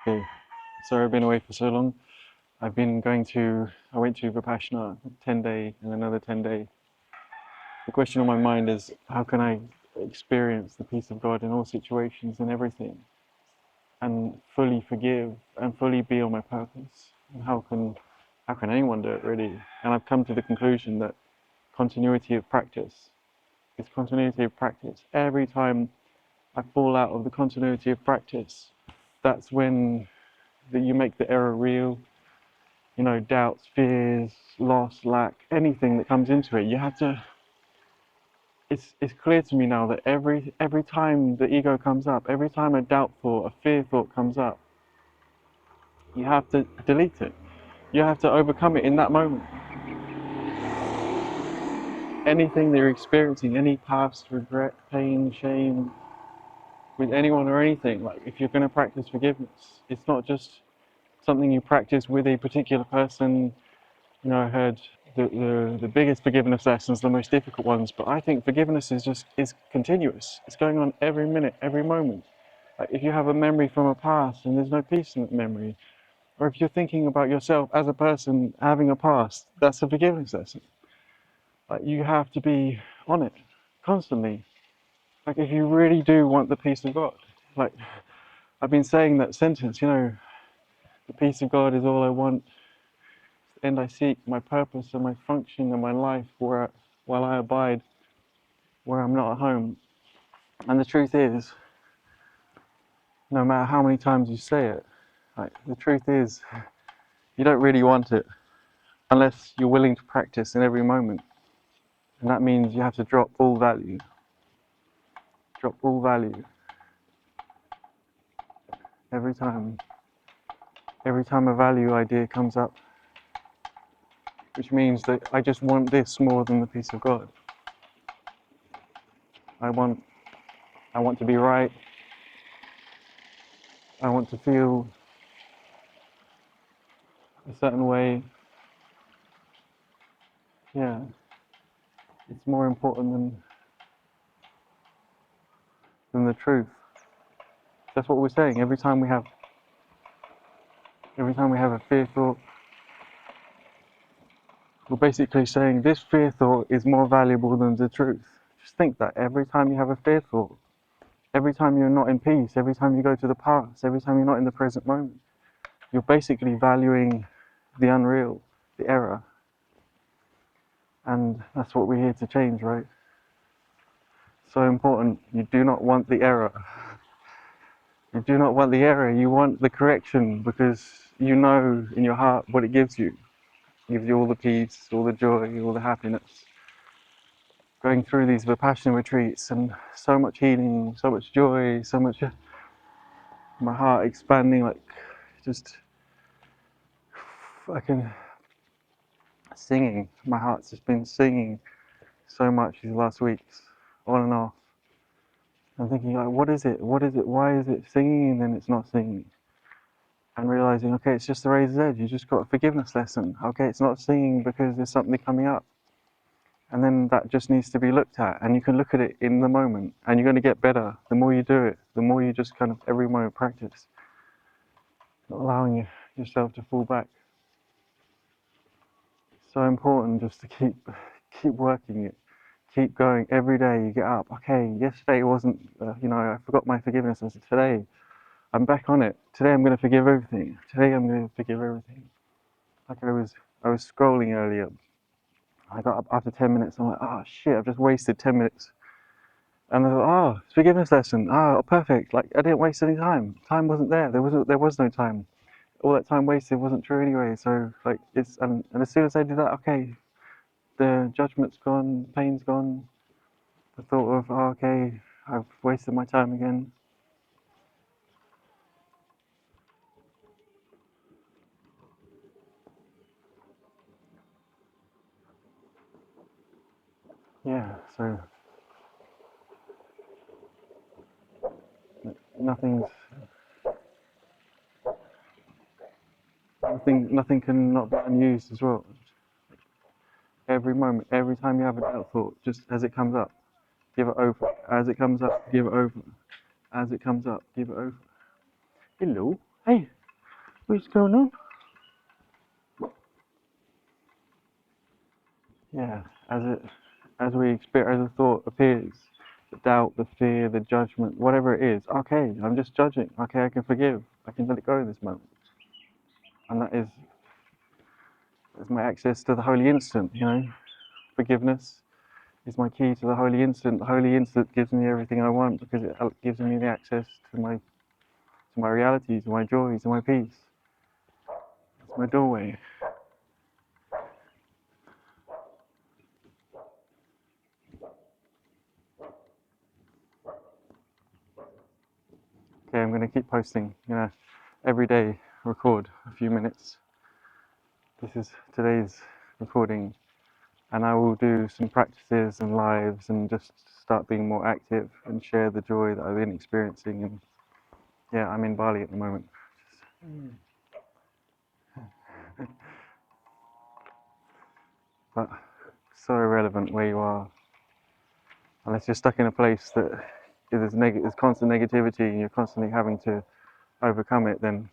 Okay, sorry I've been away for so long. I went to Vipassana 10 day and another 10 day. The question on my mind is how can I experience the peace of God in all situations and everything and fully forgive and fully be on my purpose? And how can anyone do it really? And I've come to the conclusion that continuity of practice is continuity of practice. Every time I fall out of the continuity of practice, that's when you make the error real. You know, doubts, fears, loss, lack, anything that comes into it, you have to. It's clear to me now that every time the ego comes up, every time a doubt thought, a fear thought comes up, you have to delete it. You have to overcome it in that moment. Anything that you're experiencing, any past regret, pain, shame, with anyone or anything, like if you're going to practice forgiveness, it's not just something you practice with a particular person. You know, I heard the biggest forgiveness lessons, the most difficult ones, but I think forgiveness is continuous. It's going on every minute, every moment. Like if you have a memory from a past and there's no peace in that memory, or if you're thinking about yourself as a person having a past, that's a forgiveness lesson. Like you have to be on it constantly. Like if you really do want the peace of God, like I've been saying that sentence, you know, the peace of God is all I want, and I seek my purpose and my function and my life while I abide where I'm not at home. And the truth is, no matter how many times you say it, like, the truth is, you don't really want it unless you're willing to practice in every moment. And that means you have to drop all value. Drop all value. Every time. Every time a value idea comes up, which means that I just want this more than the peace of God. I want to be right. I want to feel a certain way. Yeah, it's more important than the truth. That's what we're saying. Every time we have a fear thought, we're basically saying this fear thought is more valuable than the truth. Just think that every time you have a fear thought, every time you're not in peace, every time you go to the past, every time you're not in the present moment, you're basically valuing the unreal, the error. And that's what we're here to change, right? So important. You do not want the error. You do not want the error. You want the correction because you know in your heart what it gives you. It gives you all the peace, all the joy, all the happiness. Going through these Vipassana retreats and so much healing, so much joy, so much, my heart expanding, like just, I can, singing, my heart's just been singing so much these last weeks, on and off. I'm thinking like, what is it, why is it singing and then it's not singing? And realizing, okay, it's just the razor's edge, you just got a forgiveness lesson. Okay, it's not singing because there's something coming up. And then that just needs to be looked at, and you can look at it in the moment, and you're going to get better. The more you do it, the more you just kind of every moment practice, not allowing yourself to fall back. So important just to keep working it, keep going every day. You get up. Okay, yesterday wasn't, I forgot my forgiveness. I said today, I'm back on it. Today I'm going to forgive everything. Today I'm going to forgive everything. Like I was scrolling earlier. I got up after 10 minutes. I'm like, oh shit, I've just wasted 10 minutes. And I thought, oh, it's a forgiveness lesson. Oh, perfect. Like I didn't waste any time. Time wasn't there. There was no time. All that time wasted wasn't true anyway. So like and as soon as I did that, okay, the judgment's gone, pain's gone. The thought of, oh, okay, I've wasted my time again. Yeah. So nothing's nothing can not be unused as well. Every moment, every time you have a doubt thought, just as it comes up, give it over. As it comes up, give it over. As it comes up, give it over. Hello. Hey, what's going on? Yeah, as we experience, as a thought appears, the doubt, the fear, the judgment, whatever it is. Okay, I'm just judging. Okay, I can forgive. I can let it go in this moment, and is my access to the holy instant. Forgiveness is my key to the holy instant. The holy instant gives me everything I want because it gives me the access to my reality, to my joy, to my peace. It's my doorway. Okay, I'm going to keep posting. Every day record a few minutes. This is today's recording, and I will do some practices and lives and just start being more active and share the joy that I've been experiencing. And yeah, I'm in Bali at the moment. But so irrelevant where you are, unless you're stuck in a place that there's constant negativity and you're constantly having to overcome it, then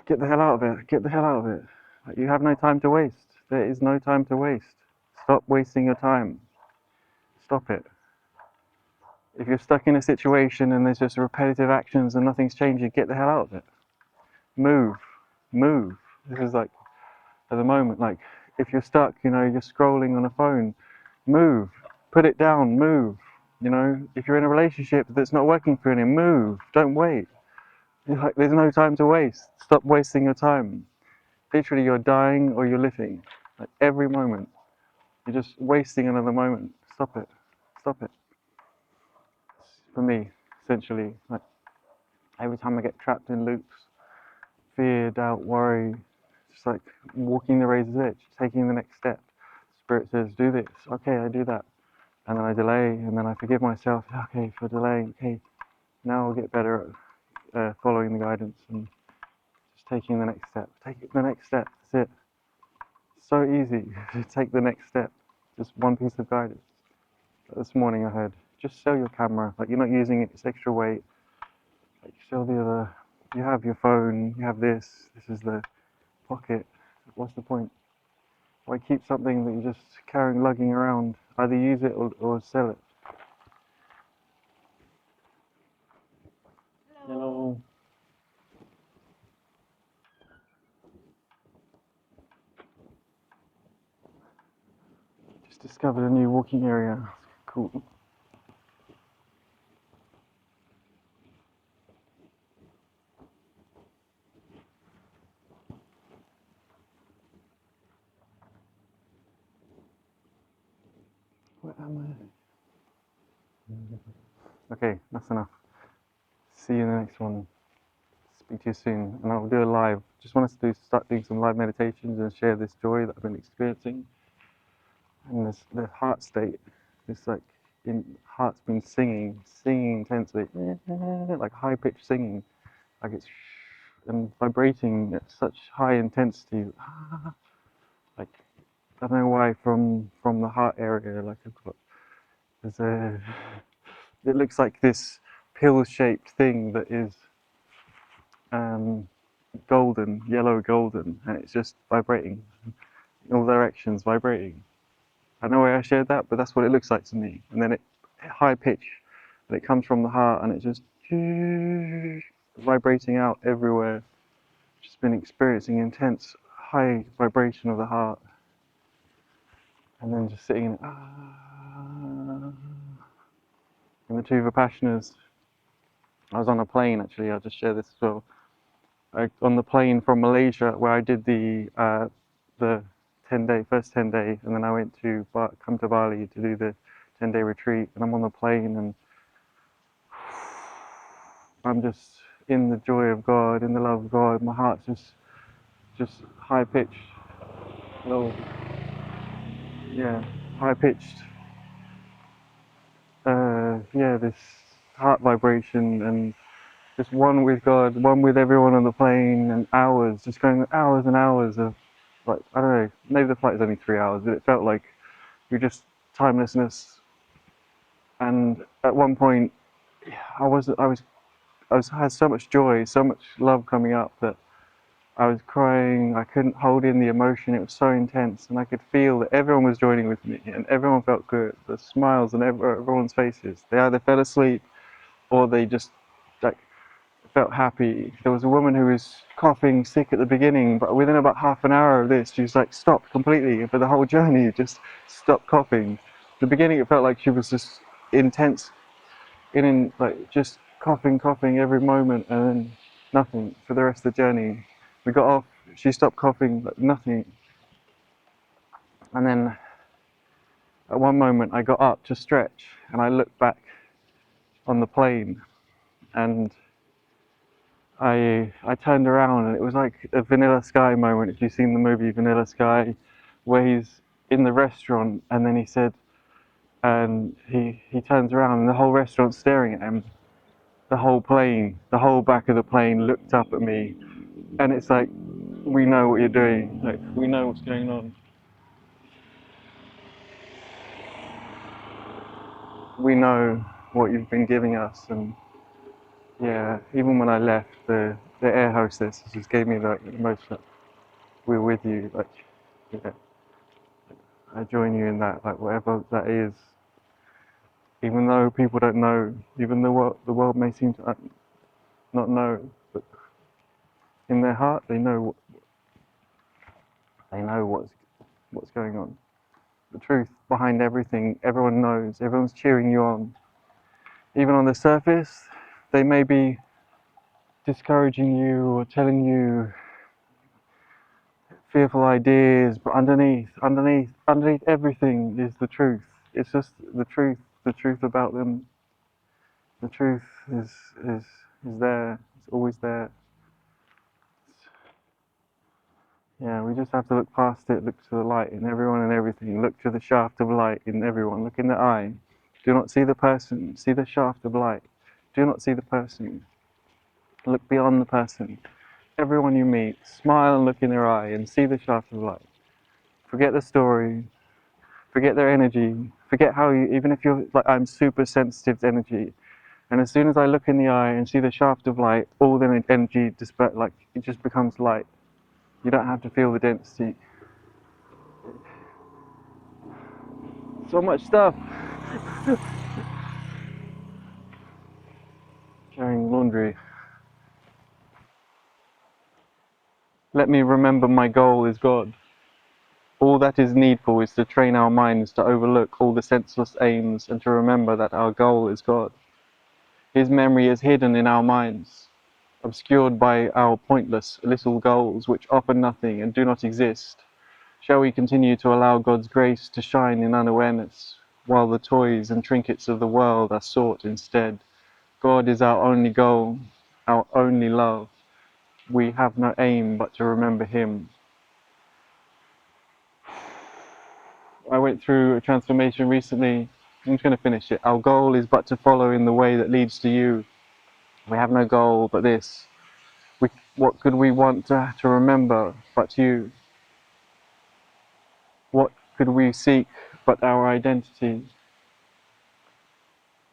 get the hell out of it. Get the hell out of it. Like, you have no time to waste. There is no time to waste. Stop wasting your time. Stop it. If you're stuck in a situation and there's just repetitive actions and nothing's changing, get the hell out of it. Move. Move. This is like, at the moment, like, if you're stuck, you're scrolling on a phone, move. Put it down, move. If you're in a relationship that's not working for you, move. Don't wait. Like, there's no time to waste. Stop wasting your time. Literally, you're dying or you're living. Like, every moment. You're just wasting another moment. Stop it. Stop it. For me, essentially, like, every time I get trapped in loops, fear, doubt, worry, just like walking the razor's edge, taking the next step. Spirit says, do this. Okay, I do that. And then I delay, and then I forgive myself. Okay, for delaying. Okay, now I'll get better at following the guidance and just taking the next step. Take the next step. That's it. So easy to take the next step. Just one piece of guidance. This morning I heard, just sell your camera. Like, you're not using it, it's extra weight. Like, sell the other. You have your phone, you have this. This is the pocket. What's the point? Why keep something that you're just carrying, lugging around? Either use it or sell it. Hello. Just discovered a new walking area. Cool. Where am I? Okay, that's enough. See you in the next one. Speak to you soon. And I'll do a live. Just want us to start doing some live meditations and share this joy that I've been experiencing. And the heart state. It's like heart's been singing intensely, like high pitched singing, like it's and vibrating at such high intensity. Like, I don't know why, from the heart area, like there's a it looks like this pill shaped thing that is golden, yellow golden, and it's just vibrating in all directions, vibrating. I don't know why I shared that, but that's what it looks like to me. And then it high pitch, and it comes from the heart, and it's just vibrating out everywhere. Just been experiencing intense high vibration of the heart, and then just sitting in the two Vipassanas. I was on a plane actually. I'll just share this as well. On the plane from Malaysia, where I did the first 10 day, and then I went to come to Bali to do the 10-day retreat. And I'm on the plane, and I'm just in the joy of God, in the love of God. My heart's just high pitched, low, yeah, high pitched. Yeah, this heart vibration, and just one with God, one with everyone on the plane, and hours, just going hours and hours of, like, I don't know, maybe the flight was only 3 hours, but it felt like you're just timelessness. And at one point, I was had so much joy, so much love coming up that I was crying. I couldn't hold in the emotion. It was so intense, and I could feel that everyone was joining with me, and everyone felt good. The smiles on everyone's faces. They either fell asleep or they just like felt happy. There was a woman who was coughing sick at the beginning, but within about half an hour of this, she was like stopped completely. And for the whole journey, just stopped coughing. At the beginning, it felt like she was just intense, in like just coughing every moment, and then nothing for the rest of the journey. We got off. She stopped coughing, like nothing. And then at one moment, I got up to stretch, and I looked back on the plane, and I turned around, and it was like a Vanilla Sky moment. If you've seen the movie Vanilla Sky, where he's in the restaurant, and then he said, and he turns around, and the whole restaurant's staring at him. The whole plane, the whole back of the plane looked up at me, and it's like, we know what you're doing. Like, we know what's going on. We know what you've been giving us, and yeah, even when I left, the air hostess just gave me like the most like, we're with you, like, yeah, I join you in that, like whatever that is. Even though people don't know, even though the world may seem to not know, but in their heart they know what's going on. The truth behind everything, everyone knows, everyone's cheering you on. Even on the surface, they may be discouraging you or telling you fearful ideas, but underneath everything is the truth. It's just the truth about them. The truth is there. It's always there. Yeah, we just have to look past it, look to the light in everyone and everything. Look to the shaft of light in everyone. Look in the eye. Do not see the person. See the shaft of light. Do not see the person. Look beyond the person. Everyone you meet, smile and look in their eye and see the shaft of light. Forget the story. Forget their energy. Forget how you, even if you're like, I'm super sensitive to energy. And as soon as I look in the eye and see the shaft of light, all the energy like it just becomes light. You don't have to feel the density. So much stuff. Carrying laundry. Let me remember my goal is God. All that is needful is to train our minds to overlook all the senseless aims and to remember that our goal is God. His memory is hidden in our minds, obscured by our pointless little goals which offer nothing and do not exist. Shall we continue to allow God's grace to shine in unawareness, while the toys and trinkets of the world are sought instead? God is our only goal, our only love. We have no aim but to remember Him. I went through a transformation recently. I'm just going to finish it. Our goal is but to follow in the way that leads to you. We have no goal but this. What could we want to remember but you? What could we seek but our identity?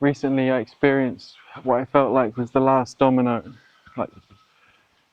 Recently I experienced what I felt like was the last domino. Like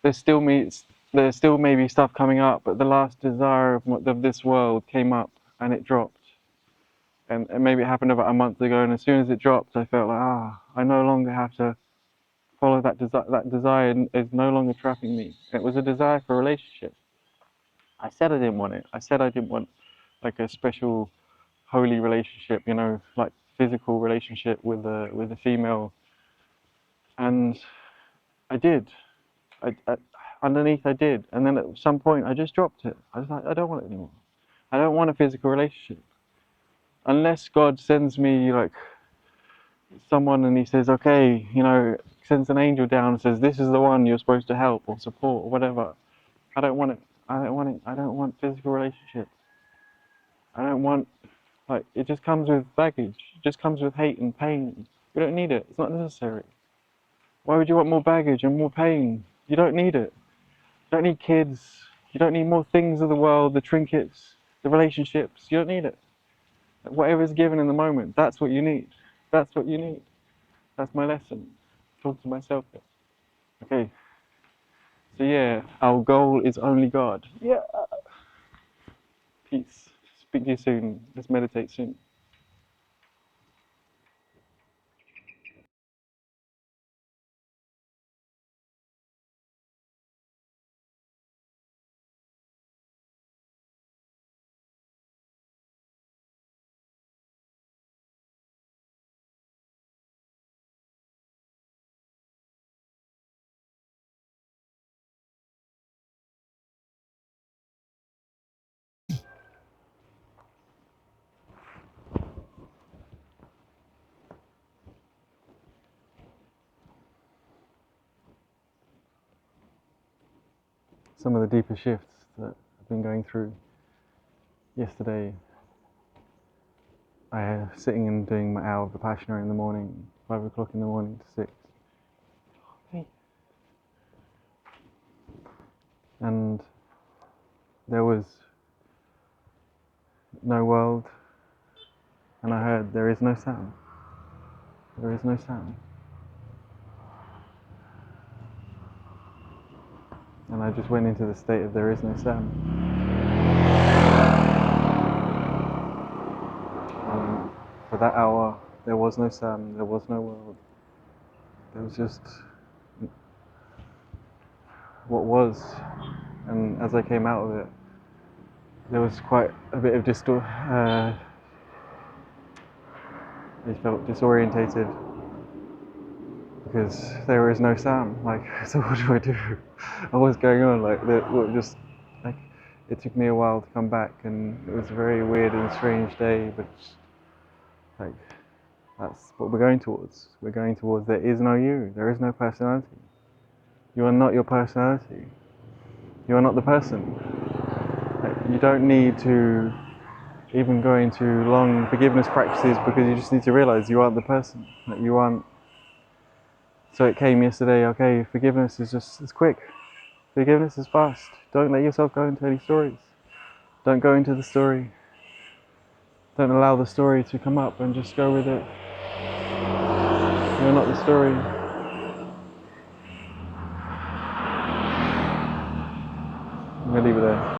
there's still maybe stuff coming up, but the last desire of this world came up and it dropped. And maybe it happened about a month ago, and as soon as it dropped, I felt like, I no longer have to follow that desire. That desire is no longer trapping me. It was a desire for a relationship. I said I didn't want it. I said I didn't want like a special holy relationship, like physical relationship with a female, and I did. I underneath I did, and then at some point I just dropped it. I was like, I don't want it anymore. I don't want a physical relationship unless God sends me like someone and He says, okay, sends an angel down and says, this is the one you're supposed to help or support or whatever. I don't want it. I don't want it. I don't want physical relationships. I don't want, like, it just comes with baggage. It just comes with hate and pain. We don't need it. It's not necessary. Why would you want more baggage and more pain? You don't need it. You don't need kids. You don't need more things of the world, the trinkets, the relationships. You don't need it. Whatever is given in the moment, that's what you need. That's what you need. That's my lesson. talk to myself. Okay. So yeah, our goal is only God. Yeah. Peace. Speak to you soon. Let's meditate soon. Some of the deeper shifts that I've been going through. Yesterday, I was sitting and doing my hour of Vipassana in the morning, 5 o'clock in the morning to 6. Hey. And there was no world, and I heard there is no sound. There is no sound. And I just went into the state of there is no sound. And for that hour, there was no sound, there was no world. There was just what was. And as I came out of it, there was quite a bit of I felt disorientated because there is no sound. Like, so what do I do? What's going on? Like, it took me a while to come back, and it was a very weird and strange day. But like, that's what we're going towards. We're going towards there is no you. There is no personality. You are not your personality. You are not the person. Like, you don't need to even go into long forgiveness practices because you just need to realize you aren't the person. Like, you aren't. So it came yesterday. Okay, forgiveness is it's quick. Forgiveness is fast. Don't let yourself go into any stories. Don't go into the story. Don't allow the story to come up and just go with it. You're not the story. I'm gonna leave it there.